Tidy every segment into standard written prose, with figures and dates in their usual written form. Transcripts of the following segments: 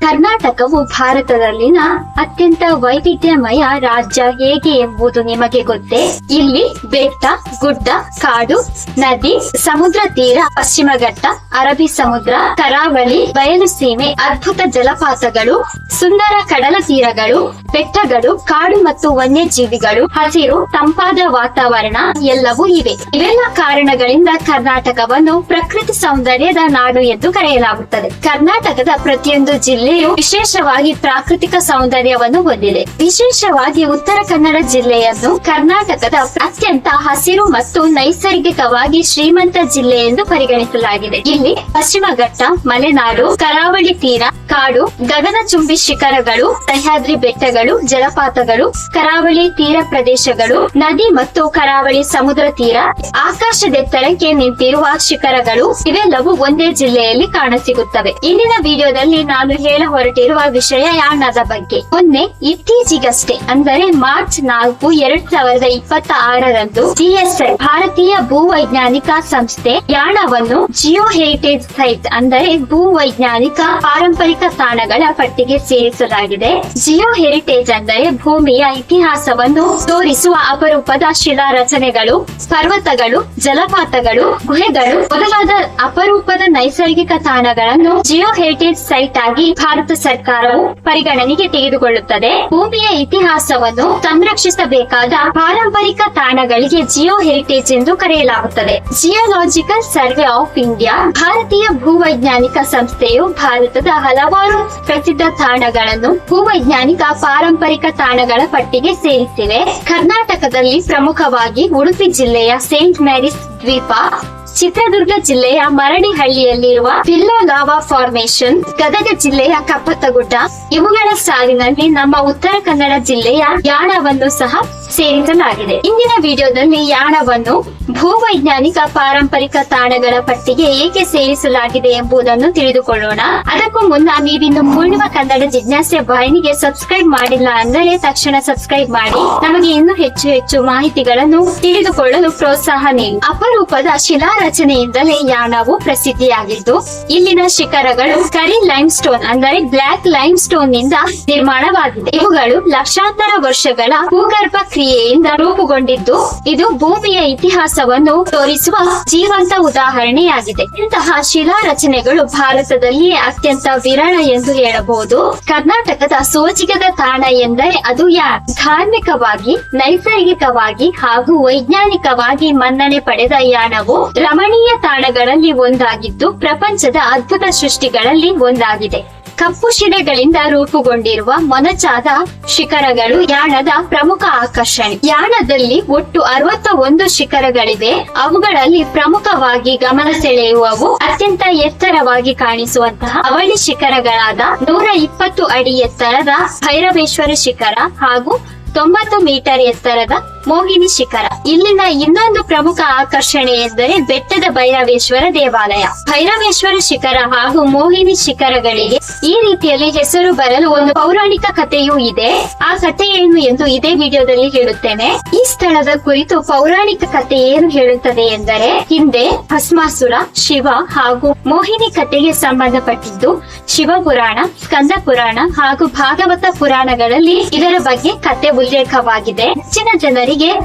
ಕರ್ನಾಟಕವು ಭಾರತದಲ್ಲಿನ ಅತ್ಯಂತ ವೈವಿಧ್ಯಮಯ ರಾಜ್ಯ ಹೇಗೆ ಎಂಬುದು ನಿಮಗೆ ಗೊತ್ತೇ? ಇಲ್ಲಿ ಬೆಟ್ಟ, ಗುಡ್ಡ, ಕಾಡು, ನದಿ, ಸಮುದ್ರ ತೀರ, ಪಶ್ಚಿಮ ಘಟ್ಟ, ಅರಬ್ಬಿ ಸಮುದ್ರ, ಕರಾವಳಿ, ಬಯಲು ಸೀಮೆ, ಅದ್ಭುತ ಜಲಪಾತಗಳು, ಸುಂದರ ಕಡಲ ತೀರಗಳು, ಬೆಟ್ಟಗಳು, ಕಾಡು ಮತ್ತು ವನ್ಯಜೀವಿಗಳು, ಹಸಿರು, ತಂಪಾದ ವಾತಾವರಣ ಎಲ್ಲವೂ ಇವೆ. ಇವೆಲ್ಲ ಕಾರಣಗಳಿಂದ ಕರ್ನಾಟಕವನ್ನು ಪ್ರಕೃತಿ ಸೌಂದರ್ಯದ ನಾಡು ಎಂದು ಕರೆಯಲಾಗುತ್ತದೆ. ಕರ್ನಾಟಕದ ಪ್ರತಿಯೊಂದು ಜಿಲ್ಲೆಯು ವಿಶೇಷವಾಗಿ ಪ್ರಾಕೃತಿಕ ಸೌಂದರ್ಯವನ್ನು ಹೊಂದಿದೆ. ವಿಶೇಷವಾಗಿ ಉತ್ತರ ಕನ್ನಡ ಜಿಲ್ಲೆಯನ್ನು ಕರ್ನಾಟಕದ ಅತ್ಯಂತ ಹಸಿರು ಮತ್ತು ನೈಸರ್ಗಿಕವಾಗಿ ಶ್ರೀಮಂತ ಜಿಲ್ಲೆ ಎಂದು ಪರಿಗಣಿಸಲಾಗಿದೆ. ಇಲ್ಲಿ ಪಶ್ಚಿಮ ಘಟ್ಟ, ಮಲೆನಾಡು, ಕರಾವಳಿ ತೀರ, ಕಾಡು, ಗಗನಚುಂಬಿ ಶಿಖರಗಳು, ಸಹ್ಯಾದ್ರಿ ಬೆಟ್ಟಗಳು, ಜಲಪಾತಗಳು, ಕರಾವಳಿ ತೀರ ಪ್ರದೇಶಗಳು, ನದಿ ಮತ್ತು ಕರಾವಳಿ ಸಮುದ್ರ ತೀರ, ಆಕಾಶದೆತ್ತರಕ್ಕೆ ನಿಂತಿರುವ ಶಿಖರಗಳು ಇವೆಲ್ಲವೂ ಒಂದೇ ಜಿಲ್ಲೆಯಲ್ಲಿ ಕಾಣಸಿಗುತ್ತವೆ. ಇಂದಿನ ವಿಡಿಯೋದಲ್ಲಿ ನಾನು ಹೇಳ ಹೊರಟಿರುವ ವಿಷಯ ಯಾಣದ ಬಗ್ಗೆ. ಮೊನ್ನೆ ಇತ್ತೀಚೆಗಷ್ಟೇ ಅಂದರೆ ಮಾರ್ಚ್ 4, 2026ರಂದು GSI ಭಾರತೀಯ ಭೂವೈಜ್ಞಾನಿಕ ಸಂಸ್ಥೆ ಯಾಣವನ್ನು ಜಿಯೋ ಹೆರಿಟೇಜ್ ಸೈಟ್ ಅಂದರೆ ಭೂವೈಜ್ಞಾನಿಕ ಪಾರಂಪರಿಕ ತಾಣಗಳ ಪಟ್ಟಿಗೆ ಸೇರಿಸಲಾಗಿದೆ. ಜಿಯೋ ಹೆರಿಟೇಜ್ ಅಂದರೆ ಭೂಮಿಯ ಇತಿಹಾಸವನ್ನು ತೋರಿಸುವ ಅಪರೂಪದ ಶಿಲಾ ರಚನೆಗಳು, ಪರ್ವತಗಳು, ಜಲಪಾತಗಳು, ಗುಹೆಗಳು ಮೊದಲಾದ ಅಪರೂಪದ ನೈಸರ್ಗಿಕ ತಾಣಗಳನ್ನು ಜಿಯೋ ಹೆರಿಟೇಜ್ ಸೈಟ್ ಆಗಿ ಭಾರತ ಸರ್ಕಾರವು ಪರಿಗಣನೆಗೆ ತೆಗೆದುಕೊಳ್ಳುತ್ತದೆ. ಭೂಮಿಯ ಇತಿಹಾಸವನ್ನು ಸಂರಕ್ಷಿಸಬೇಕಾದ ಪಾರಂಪರಿಕ ತಾಣಗಳಿಗೆ ಜಿಯೋ ಹೆರಿಟೇಜ್ ಎಂದು ಕರೆಯಲಾಗುತ್ತದೆ. ಜಿಯೋಲಾಜಿಕಲ್ ಸರ್ವೆ ಆಫ್ ಇಂಡಿಯಾ ಭಾರತೀಯ ಭೂವೈಜ್ಞಾನಿಕ ಸಂಸ್ಥೆಯು ಭಾರತದ ಹಲವಾರು ಪ್ರಸಿದ್ಧ ತಾಣಗಳನ್ನು ಭೂವೈಜ್ಞಾನಿಕ ಪಾರಂಪರಿಕ ತಾಣಗಳ ಪಟ್ಟಿಗೆ ಸೇರಿಸಿವೆ. ಕರ್ನಾಟಕದಲ್ಲಿ ಪ್ರಮುಖವಾಗಿ ಉಡುಪಿ ಜಿಲ್ಲೆಯ ಸೇಂಟ್ ಮ್ಯಾರೀಸ್ ದ್ವೀಪ, ಚಿತ್ರದುರ್ಗ ಜಿಲ್ಲೆಯ ಮರಡಿಹಳ್ಳಿಯಲ್ಲಿರುವ ಪಿಲ್ಲೋ ಲಾವಾ ಫಾರ್ಮೇಶನ್, ಗದಗ ಜಿಲ್ಲೆಯ ಕಪ್ಪತ್ತಗುಡ್ಡ ಇವುಗಳ ಸಾಲಿನಲ್ಲಿ ನಮ್ಮ ಉತ್ತರ ಕನ್ನಡ ಜಿಲ್ಲೆಯ ಯಾಣವನ್ನು ಸಹ ಸೇರಿಸಲಾಗಿದೆ. ಇಂದಿನ ವಿಡಿಯೋದಲ್ಲಿ ಯಾಣವನ್ನು ಭೂವೈಜ್ಞಾನಿಕ ಪಾರಂಪರಿಕ ತಾಣಗಳ ಪಟ್ಟಿಗೆ ಏಕೆ ಸೇರಿಸಲಾಗಿದೆ ಎಂಬುದನ್ನು ತಿಳಿದುಕೊಳ್ಳೋಣ. ಅದಕ್ಕೂ ಮುನ್ನ ನೀವಿನ್ನು ಪೂರ್ಣಿಮ ಕನ್ನಡ ಜಿಜ್ಞಾಸೆ ವಾಹಿನಿಗೆ ಸಬ್ಸ್ಕ್ರೈಬ್ ಮಾಡಿಲ್ಲ ಅಂದರೆ ತಕ್ಷಣ ಸಬ್ಸ್ಕ್ರೈಬ್ ಮಾಡಿ ನಮಗೆ ಇನ್ನೂ ಹೆಚ್ಚು ಮಾಹಿತಿಗಳನ್ನು ತಿಳಿದುಕೊಳ್ಳಲು ಪ್ರೋತ್ಸಾಹ ನೀಡಿ. ಅಪರೂಪದ ಶಿಲಾ ರಚನೆಯಿಂದಲೇ ಯಾಣವು ಪ್ರಸಿದ್ಧಿಯಾಗಿದ್ದು ಇಲ್ಲಿನ ಶಿಖರಗಳು ಕರಿ ಲೈಮ್ ಸ್ಟೋನ್ ಅಂದರೆ ಬ್ಲಾಕ್ ಲೈಮ್ ಸ್ಟೋನ್ ನಿಂದ ನಿರ್ಮಾಣವಾಗಿದೆ. ಇವುಗಳು ಲಕ್ಷಾಂತರ ವರ್ಷಗಳ ಭೂಗರ್ಭ ಕ್ರಿಯೆಯಿಂದ ರೂಪುಗೊಂಡಿದ್ದು ಇದು ಭೂಮಿಯ ಇತಿಹಾಸವನ್ನು ತೋರಿಸುವ ಜೀವಂತ ಉದಾಹರಣೆಯಾಗಿದೆ. ಇಂತಹ ಶಿಲಾ ರಚನೆಗಳು ಭಾರತದಲ್ಲಿಯೇ ಅತ್ಯಂತ ವಿರಳ ಎಂದು ಹೇಳಬಹುದು. ಕರ್ನಾಟಕದ ಸೋಜಿಗದ ತಾಣ ಎಂದರೆ ಅದು ಧಾರ್ಮಿಕವಾಗಿ, ನೈಸರ್ಗಿಕವಾಗಿ ಹಾಗೂ ವೈಜ್ಞಾನಿಕವಾಗಿ ಮನ್ನಣೆ ಪಡೆದ ಯಾಣವು ರಮಣೀಯ ತಾಣಗಳಲ್ಲಿ ಒಂದಾಗಿದ್ದು ಪ್ರಪಂಚದ ಅದ್ಭುತ ಸೃಷ್ಟಿಗಳಲ್ಲಿ ಒಂದಾಗಿದೆ. ಕಪ್ಪು ಶಿಲೆಗಳಿಂದ ರೂಪುಗೊಂಡಿರುವ ಮೊನಚಾದ ಶಿಖರಗಳು ಯಾಣದ ಪ್ರಮುಖ ಆಕರ್ಷಣೆ. ಯಾಣದಲ್ಲಿ ಒಟ್ಟು 61 ಶಿಖರಗಳಿವೆ. ಅವುಗಳಲ್ಲಿ ಪ್ರಮುಖವಾಗಿ ಗಮನ ಸೆಳೆಯುವವು ಅತ್ಯಂತ ಎತ್ತರವಾಗಿ ಕಾಣಿಸುವಂತಹ ಅವಳಿ ಶಿಖರಗಳಾದ 120 ಅಡಿ ಎತ್ತರದ ಭೈರವೇಶ್ವರ ಶಿಖರ ಹಾಗೂ 90 ಮೀಟರ್ ಎತ್ತರದ ಮೋಹಿನಿ ಶಿಖರ. ಇಲ್ಲಿನ ಇನ್ನೊಂದು ಪ್ರಮುಖ ಆಕರ್ಷಣೆ ಎಂದರೆ ಬೆಟ್ಟದ ಭೈರವೇಶ್ವರ ದೇವಾಲಯ. ಭೈರವೇಶ್ವರ ಶಿಖರ ಹಾಗೂ ಮೋಹಿನಿ ಶಿಖರಗಳಿಗೆ ಈ ರೀತಿಯಲ್ಲಿ ಹೆಸರು ಬರಲು ಒಂದು ಪೌರಾಣಿಕ ಕಥೆಯೂ ಇದೆ. ಆ ಕಥೆ ಏನು ಎಂದು ಇದೇ ವಿಡಿಯೋದಲ್ಲಿ ಹೇಳುತ್ತೇನೆ. ಈ ಸ್ಥಳದ ಕುರಿತು ಪೌರಾಣಿಕ ಕಥೆ ಏನು ಹೇಳುತ್ತದೆ ಎಂದರೆ, ಹಿಂದೆ ಭಸ್ಮಾಸುರ, ಶಿವ ಹಾಗೂ ಮೋಹಿನಿ ಕಥೆಗೆ ಸಂಬಂಧಪಟ್ಟಿದ್ದು ಶಿವಪುರಾಣ, ಸ್ಕಂದ ಪುರಾಣ ಹಾಗೂ ಭಾಗವತ ಪುರಾಣಗಳಲ್ಲಿ ಇದರ ಬಗ್ಗೆ ಕಥೆ ಉಲ್ಲೇಖವಾಗಿದೆ. ಹೆಚ್ಚಿನ ಜನರಿಗೆ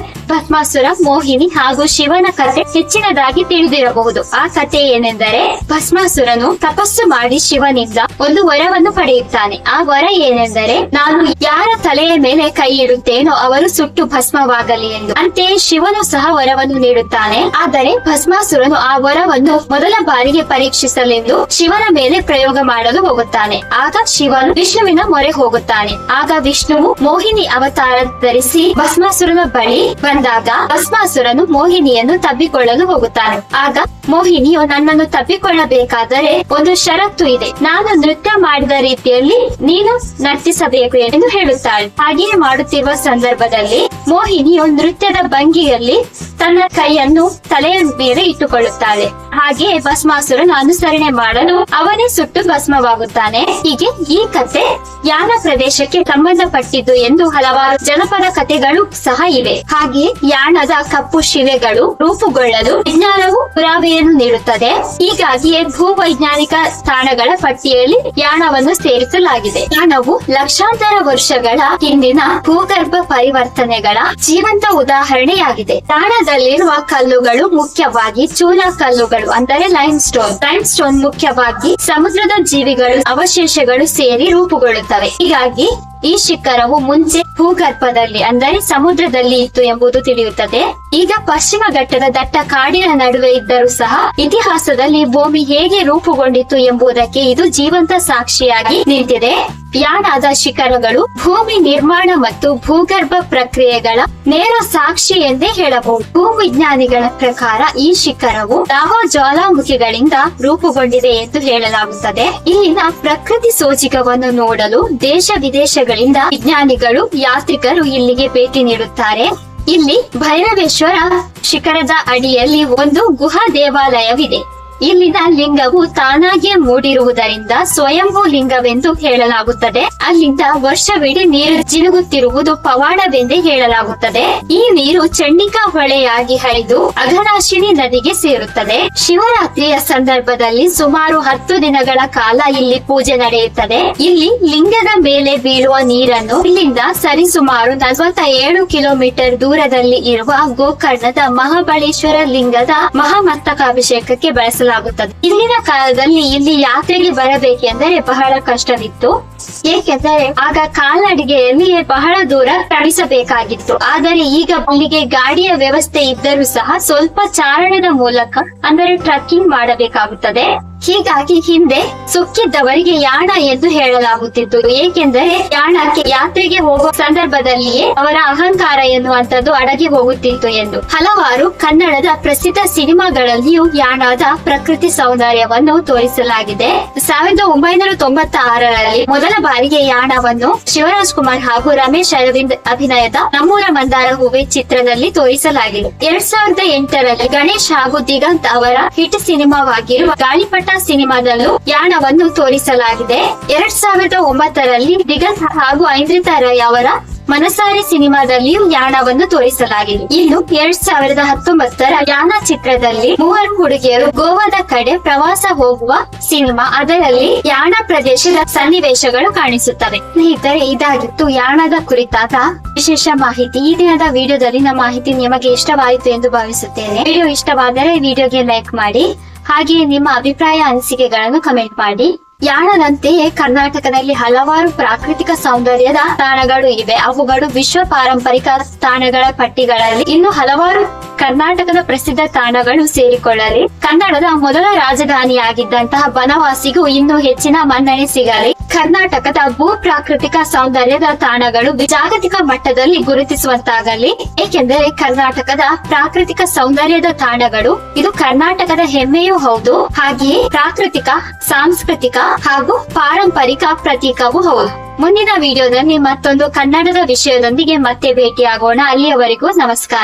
ಭಸ್ಮಾಸುರ, ಮೋಹಿನಿ ಹಾಗೂ ಶಿವನ ಕಥೆ ಹೆಚ್ಚಿನದಾಗಿ ತಿಳಿದಿರಬಹುದು. ಆ ಕಥೆ ಏನೆಂದರೆ, ಭಸ್ಮಾಸುರನು ತಪಸ್ಸು ಮಾಡಿ ಶಿವನಿಂದ ಒಂದು ವರವನ್ನು ಪಡೆಯುತ್ತಾನೆ. ಆ ವರ ಏನೆಂದರೆ, ನಾನು ಯಾರ ತಲೆಯ ಮೇಲೆ ಕೈ ಇಡುತ್ತೇನೋ ಅವರು ಸುಟ್ಟು ಭಸ್ಮವಾಗಲಿ ಎಂದು. ಅಂತೆಯೇ ಶಿವನು ಸಹ ವರವನ್ನು ನೀಡುತ್ತಾನೆ. ಆದರೆ ಭಸ್ಮಾಸುರನು ಆ ವರವನ್ನು ಮೊದಲ ಬಾರಿಗೆ ಪರೀಕ್ಷಿಸಲೆಂದು ಶಿವನ ಮೇಲೆ ಪ್ರಯೋಗ ಮಾಡಲು ಹೋಗುತ್ತಾನೆ. ಆಗ ಶಿವನು ವಿಷ್ಣುವಿನ ಮೊರೆ ಹೋಗುತ್ತಾನೆ. ಆಗ ವಿಷ್ಣುವು ಮೋಹಿನಿ ಅವತಾರ ಧರಿಸಿ ಭಸ್ಮಾಸುರನ ಬಳಿ ಬಂದಾಗ ಭಸ್ಮಾಸುರನು ಮೋಹಿನಿಯನ್ನು ತಬ್ಬಿಕೊಳ್ಳಲು ಹೋಗುತ್ತಾನೆ. ಆಗ ಮೋಹಿನಿಯು, ನನ್ನನ್ನು ತಬ್ಬಿಕೊಳ್ಳಬೇಕಾದರೆ ಒಂದು ಷರತ್ತು ಇದೆ, ನಾನು ನೃತ್ಯ ಮಾಡಿದ ರೀತಿಯಲ್ಲಿ ನೀನು ನರ್ತಿಸಬೇಕು ಎಂದು ಹೇಳುತ್ತಾಳೆ. ಹಾಗೆಯೇ ಮಾಡುತ್ತಿರುವ ಸಂದರ್ಭದಲ್ಲಿ ಮೋಹಿನಿಯು ನೃತ್ಯದ ಭಂಗಿಯಲ್ಲಿ ತನ್ನ ಕೈಯನ್ನು ತಲೆಯ ಮೇಲೆ ಇಟ್ಟುಕೊಳ್ಳುತ್ತಾಳೆ. ಹಾಗೆಯೇ ಭಸ್ಮಾಸುರನು ಅನುಸರಣೆ ಮಾಡಲು ಅವನೇ ಸುಟ್ಟು ಭಸ್ಮವಾಗುತ್ತಾನೆ. ಹೀಗೆ ಈ ಕಥೆ ಯಾಣ ಪ್ರದೇಶಕ್ಕೆ ಸಂಬಂಧಪಟ್ಟಿದ್ದು ಎಂದು ಹಲವಾರು ಜನಪದ ಕಥೆಗಳು ಸಹ ಇವೆ. ಇವೆ. ಹಾಗೆ ಯಾಣದ ಕಪ್ಪು ಶಿಲೆಗಳು ರೂಪುಗೊಳ್ಳಲು ವಿಜ್ಞಾನವು ಪುರಾವೆಯನ್ನು ನೀಡುತ್ತದೆ. ಹೀಗಾಗಿಯೇ ಭೂವೈಜ್ಞಾನಿಕ ತಾಣಗಳ ಪಟ್ಟಿಯಲ್ಲಿ ಯಾಣವನ್ನು ಸೇರಿಸಲಾಗಿದೆ. ಯಾಣವು ಲಕ್ಷಾಂತರ ವರ್ಷಗಳ ಹಿಂದಿನ ಭೂಗರ್ಭ ಪರಿವರ್ತನೆಗಳ ಜೀವಂತ ಉದಾಹರಣೆಯಾಗಿದೆ. ತಾಣದಲ್ಲಿರುವ ಕಲ್ಲುಗಳು ಮುಖ್ಯವಾಗಿ ಚೂಲಾ ಕಲ್ಲುಗಳು ಅಂದರೆ ಲೈಮ್ ಸ್ಟೋನ್ ಮುಖ್ಯವಾಗಿ ಸಮುದ್ರದ ಜೀವಿಗಳು ಅವಶೇಷಗಳು ಸೇರಿ ರೂಪುಗೊಳ್ಳುತ್ತವೆ. ಹೀಗಾಗಿ ಈ ಶಿಖರವು ಮುಂಚೆ ಭೂಗರ್ಭದಲ್ಲಿ ಅಂದರೆ ಸಮುದ್ರದಲ್ಲಿ ಇತ್ತು ಎಂಬುದು ತಿಳಿಯುತ್ತದೆ. ಈಗ ಪಶ್ಚಿಮ ಘಟ್ಟದ ದಟ್ಟ ಕಾಡಿನ ನಡುವೆ ಇದ್ದರೂ ಸಹ ಇತಿಹಾಸದಲ್ಲಿ ಭೂಮಿ ಹೇಗೆ ರೂಪುಗೊಂಡಿತು ಎಂಬುದಕ್ಕೆ ಇದು ಜೀವಂತ ಸಾಕ್ಷಿಯಾಗಿ ನಿಂತಿದೆ. ಯಾಣದ ಶಿಖರಗಳು ಭೂಮಿ ನಿರ್ಮಾಣ ಮತ್ತು ಭೂಗರ್ಭ ಪ್ರಕ್ರಿಯೆಗಳ ನೇರ ಸಾಕ್ಷಿ ಎಂದೇ ಹೇಳಬಹುದು. ಭೂವಿಜ್ಞಾನಿಗಳ ಪ್ರಕಾರ ಈ ಶಿಖರವು ಲಾವಾ ಜ್ವಾಲಾಮುಖಿಗಳಿಂದ ರೂಪುಗೊಂಡಿದೆ ಎಂದು ಹೇಳಲಾಗುತ್ತದೆ. ಇಲ್ಲಿನ ಪ್ರಕೃತಿ ಸೋಜಿಗವನ್ನು ನೋಡಲು ದೇಶ ವಿದೇಶಗಳಿಂದ ವಿಜ್ಞಾನಿಗಳು ಯಾತ್ರಿಕರು ಇಲ್ಲಿಗೆ ಭೇಟಿ ನೀಡುತ್ತಾರೆ. ಇಲ್ಲಿ ಭೈರವೇಶ್ವರ ಶಿಖರದ ಅಡಿಯಲ್ಲಿ ಒಂದು ಗುಹಾ ದೇವಾಲಯವಿದೆ. ಇಲ್ಲಿನ ಲಿಂಗವು ತಾನಾಗಿಯೇ ಮೂಡಿರುವುದರಿಂದ ಸ್ವಯಂಭೂ ಲಿಂಗವೆಂದು ಹೇಳಲಾಗುತ್ತದೆ. ಅಲ್ಲಿಂದ ವರ್ಷವಿಡೀ ನೀರು ಜಿನುಗುತ್ತಿರುವುದು ಪವಾಡವೆಂದೇ ಹೇಳಲಾಗುತ್ತದೆ. ಈ ನೀರು ಚಂಡಿಕಾ ಹೊಳೆಯಾಗಿ ಹರಿದು ಅಘನಾಶಿನಿ ನದಿಗೆ ಸೇರುತ್ತದೆ. ಶಿವರಾತ್ರಿಯ ಸಂದರ್ಭದಲ್ಲಿ ಸುಮಾರು 10 ದಿನಗಳ ಕಾಲ ಇಲ್ಲಿ ಪೂಜೆ ನಡೆಯುತ್ತದೆ. ಇಲ್ಲಿ ಲಿಂಗದ ಮೇಲೆ ಬೀಳುವ ನೀರನ್ನು ಇಲ್ಲಿಂದ ಸರಿಸುಮಾರು 47 ಕಿಲೋಮೀಟರ್ ದೂರದಲ್ಲಿ ಇರುವ ಗೋಕರ್ಣದ ಮಹಾಬಳೇಶ್ವರ ಲಿಂಗದ ಮಹಾಮಸ್ತಕಾಭಿಷೇಕಕ್ಕೆ ಬಳಸಲಾಗುತ್ತದೆ. ಇಲ್ಲಿನ ಕಾಲದಲ್ಲಿ ಇಲ್ಲಿ ಯಾತ್ರೆಗೆ ಬರಬೇಕೆಂದರೆ ಬಹಳ ಕಷ್ಟವಿತ್ತು. ಏಕೆಂದರೆ ಆಗ ಕಾಲ್ನಡಿಗೆಯಲ್ಲಿಯೇ ಬಹಳ ದೂರ ಕ್ರಮಿಸಬೇಕಾಗಿತ್ತು. ಆದರೆ ಈಗ ಇಲ್ಲಿಗೆ ಗಾಡಿಯ ವ್ಯವಸ್ಥೆ ಇದ್ದರೂ ಸಹ ಸ್ವಲ್ಪ ಚಾರಣದ ಮೂಲಕ ಅಂದರೆ ಟ್ರಕ್ಕಿಂಗ್ ಮಾಡಬೇಕಾಗುತ್ತದೆ. ಹೀಗಾಗಿ ಹಿಂದೆ ಸುಕ್ಕಿದ್ದವರಿಗೆ ಯಾಣ ಎಂದು ಹೇಳಲಾಗುತ್ತಿತ್ತು. ಏಕೆಂದರೆ ಯಾಣಕ್ಕೆ ಯಾತ್ರೆಗೆ ಹೋಗುವ ಸಂದರ್ಭದಲ್ಲಿಯೇ ಅವರ ಅಹಂಕಾರ ಎನ್ನುವಂಥದ್ದು ಅಡಗಿ ಹೋಗುತ್ತಿತ್ತು ಎಂದು. ಹಲವಾರು ಕನ್ನಡದ ಪ್ರಸಿದ್ಧ ಸಿನಿಮಾಗಳಲ್ಲಿಯೂ ಯಾಣದ ಪ್ರಕೃತಿ ಸೌಂದರ್ಯವನ್ನು ತೋರಿಸಲಾಗಿದೆ. 1996ರಲ್ಲಿ ಮೊದಲ ಬಾರಿಗೆ ಯಾಣವನ್ನು ಶಿವರಾಜ್ ಕುಮಾರ್ ಹಾಗೂ ರಮೇಶ್ ಅರವಿಂದ್ ಅಭಿನಯದ ನಮ್ಮೂರ ಮಂದಾರ ಹೂವೆ ಚಿತ್ರದಲ್ಲಿ ತೋರಿಸಲಾಗಿದೆ. 2008ರಲ್ಲಿ ಗಣೇಶ್ ಹಾಗೂ ದಿಗಂತ್ ಅವರ ಹಿಟ್ ಸಿನಿಮಾವಾಗಿರುವ ಗಾಳಿಪಟ ಸಿನಿಮಾದಲ್ಲೂ ಯಾಣವನ್ನು ತೋರಿಸಲಾಗಿದೆ. 2009ರಲ್ಲಿ ದಿಗಂತ್ ಹಾಗೂ ಐಂದ್ರಿತಾ ರೈ ಅವರ ಮನಸಾರೆ ಸಿನಿಮಾದಲ್ಲಿಯೂ ಯಾಣವನ್ನು ತೋರಿಸಲಾಗಿದೆ. ಇನ್ನು 2019ರ ಯಾಣ ಚಿತ್ರದಲ್ಲಿ 3 ಹುಡುಗಿಯರು ಗೋವಾದ ಕಡೆ ಪ್ರವಾಸ ಹೋಗುವ ಸಿನಿಮಾ. ಅದರಲ್ಲಿ ಯಾಣ ಪ್ರದೇಶದ ಸನ್ನಿವೇಶಗಳು ಕಾಣಿಸುತ್ತವೆ. ಸ್ನೇಹಿತರೆ, ಇದಾಗಿತ್ತು ಯಾಣದ ಕುರಿತಾದ ವಿಶೇಷ ಮಾಹಿತಿ. ಈ ದಿನದ ವಿಡಿಯೋದಲ್ಲಿನ ಮಾಹಿತಿ ನಿಮಗೆ ಇಷ್ಟವಾಯಿತು ಎಂದು ಭಾವಿಸುತ್ತೇನೆ. ವಿಡಿಯೋ ಇಷ್ಟವಾದರೆ ವಿಡಿಯೋಗೆ ಲೈಕ್ ಮಾಡಿ. ಹಾಗೆಯೇ ನಿಮ್ಮ ಅಭಿಪ್ರಾಯ ಅನಿಸಿಕೆಗಳನ್ನು ಕಮೆಂಟ್ ಮಾಡಿ. ಯಾಣದಂತೆಯೇ ಕರ್ನಾಟಕದಲ್ಲಿ ಹಲವಾರು ಪ್ರಾಕೃತಿಕ ಸೌಂದರ್ಯದ ತಾಣಗಳು ಇವೆ. ಅವುಗಳು ವಿಶ್ವ ಪಾರಂಪರಿಕ ತಾಣಗಳ ಪಟ್ಟಿಗಳಲ್ಲಿ ಇನ್ನು ಹಲವಾರು ಕರ್ನಾಟಕದ ಪ್ರಸಿದ್ಧ ತಾಣಗಳು ಸೇರಿಕೊಳ್ಳಲಿ. ಕನ್ನಡದ ಮೊದಲ ರಾಜಧಾನಿಯಾಗಿದ್ದಂತಹ ಬನವಾಸಿಗೂ ಇನ್ನೂ ಹೆಚ್ಚಿನ ಮನ್ನಣೆ ಸಿಗಲಿ. ಕರ್ನಾಟಕದ ಭೂ ಪ್ರಾಕೃತಿಕ ಸೌಂದರ್ಯದ ತಾಣಗಳು ಜಾಗತಿಕ ಮಟ್ಟದಲ್ಲಿ ಗುರುತಿಸುವಂತಾಗಲಿ. ಏಕೆಂದರೆ ಕರ್ನಾಟಕದ ಪ್ರಾಕೃತಿಕ ಸೌಂದರ್ಯದ ತಾಣಗಳು ಇದು ಕರ್ನಾಟಕದ ಹೆಮ್ಮೆಯೂ ಹೌದು. ಹಾಗೆಯೇ ಪ್ರಾಕೃತಿಕ, ಸಾಂಸ್ಕೃತಿಕ ಹಾಗೂ ಪಾರಂಪರಿಕ ಪ್ರತೀಕವೂ ಹೌದು. ಮುಂದಿನ ವಿಡಿಯೋದಲ್ಲಿ ಮತ್ತೊಂದು ಕನ್ನಡದ ವಿಷಯದೊಂದಿಗೆ ಮತ್ತೆ ಭೇಟಿಯಾಗೋಣ. ಅಲ್ಲಿಯವರೆಗೂ ನಮಸ್ಕಾರ.